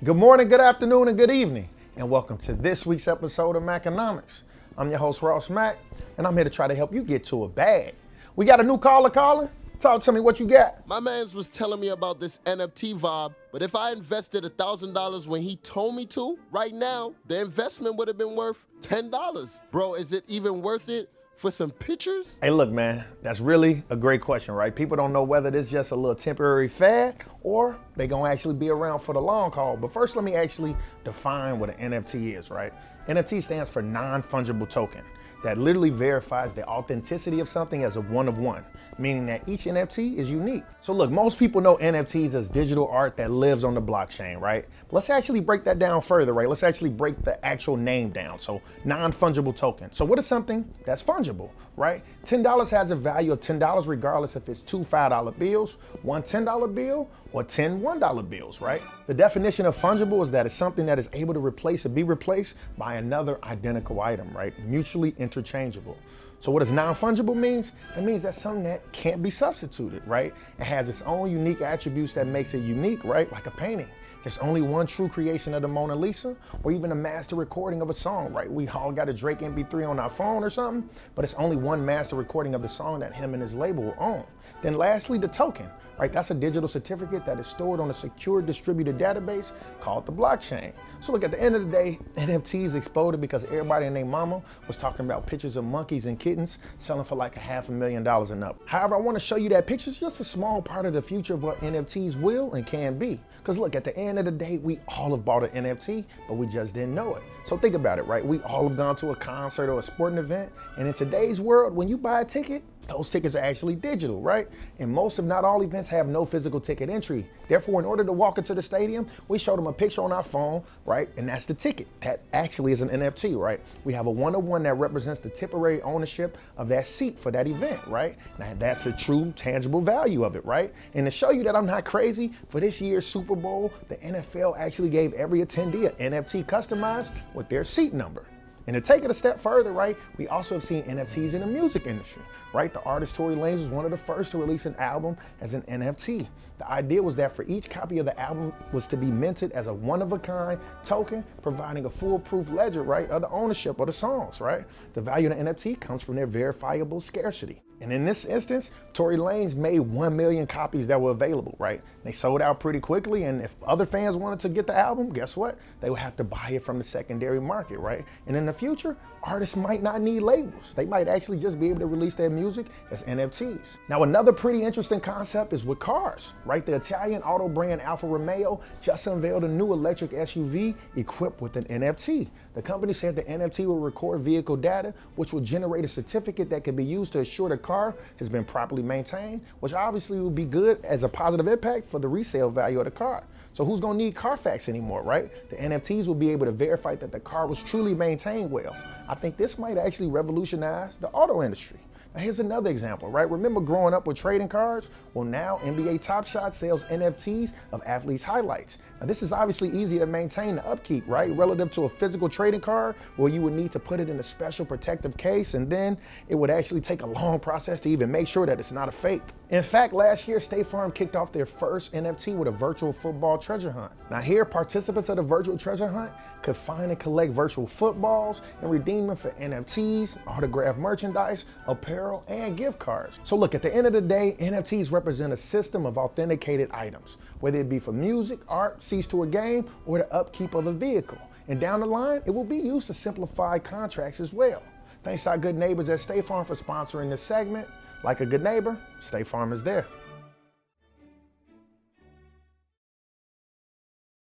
Good morning, good afternoon, and good evening, and welcome to this week's episode of Maconomics. I'm your host, Ross Mack, and I'm here to try to help you get to a bag. We got a new caller calling. Talk to me what you got. My mans was telling me about this NFT vibe, but if I invested $1,000 when he told me to, right now, the investment would have been worth $10. Bro, is it even worth it for some pictures? Hey, look, man, that's really a great question, right? People don't know whether this is just a little temporary fad or they gonna actually be around for the long haul. But first, let me actually define what an NFT is, right? NFT stands for non-fungible token. That literally verifies the authenticity of something as a one of one, meaning that each NFT is unique. So look, most people know NFTs as digital art that lives on the blockchain, right? Let's actually break that down further, right? Let's actually break the actual name down. So non-fungible token. So what is something that's fungible, right? $10 has a value of $10 regardless if it's two $5 bills, one $10 bill, or 10 $1 bills, right? The definition of fungible is that it's something that is able to replace or be replaced by another identical item, right? Mutually interchangeable. So what does non-fungible means? It means that's something that can't be substituted, right? It has its own unique attributes that makes it unique, right? Like a painting. There's only one true creation of the Mona Lisa, or even a master recording of a song, right? We all got a Drake MP3 on our phone or something, but it's only one master recording of the song that him and his label will own. Then lastly, the token, right? That's a digital certificate that is stored on a secure distributed database called the blockchain. So look, at the end of the day, NFTs exploded because everybody and their mama was talking about pictures of monkeys and kittens selling for like $500,000 and up. However, I want to show you that picture's just a small part of the future of what NFTs will and can be. Because look, at the end of the day, we all have bought an NFT, but we just didn't know it. So think about it, right? We all have gone to a concert or a sporting event, and in today's world, when you buy a ticket, those tickets are actually digital, right? And most, if not all, events have no physical ticket entry. Therefore, in order to walk into the stadium, we show them a picture on our phone, right? And that's the ticket. That actually is an NFT, right? We have a one-of-one that represents the temporary ownership of that seat for that event, right? Now, that's a true, tangible value of it, right? And to show you that I'm not crazy, for this year's Super Bowl, the NFL actually gave every attendee an NFT customized with their seat number. And to take it a step further, right, we also have seen NFTs in the music industry, right? The artist Tory Lanez was one of the first to release an album as an NFT. The idea was that for each copy of the album was to be minted as a one-of-a-kind token, providing a foolproof ledger, right, of the ownership of the songs, right? The value of the NFT comes from their verifiable scarcity. And in this instance, Tory Lanez made 1 million copies that were available, right? They sold out pretty quickly, and if other fans wanted to get the album, guess what? They would have to buy it from the secondary market, right? And in the future, artists might not need labels. They might actually just be able to release their music as NFTs. Now, another pretty interesting concept is with cars, right? The Italian auto brand Alfa Romeo just unveiled a new electric SUV equipped with an NFT. The company said the NFT will record vehicle data, which will generate a certificate that can be used to assure the car has been properly maintained, which obviously will be good as a positive impact for the resale value of the car. So who's gonna need Carfax anymore, right? The NFTs will be able to verify that the car was truly maintained well. I think this might actually revolutionize the auto industry. Now here's another example, right? Remember growing up with trading cards? Well, now NBA Top Shot sells NFTs of athletes' highlights. Now this is obviously easy to maintain the upkeep, right? Relative to a physical trading card where you would need to put it in a special protective case, and then it would actually take a long process to even make sure that it's not a fake. In fact, last year, State Farm kicked off their first NFT with a virtual football treasure hunt. Now here, participants of the virtual treasure hunt could find and collect virtual footballs and redeem them for NFTs, autographed merchandise, apparel, and gift cards. So look, at the end of the day, NFTs represent a system of authenticated items, whether it be for music, art, seats to a game, or the upkeep of a vehicle. And down the line, it will be used to simplify contracts as well. Thanks to our good neighbors at State Farm for sponsoring this segment. Like a good neighbor, State Farm is there.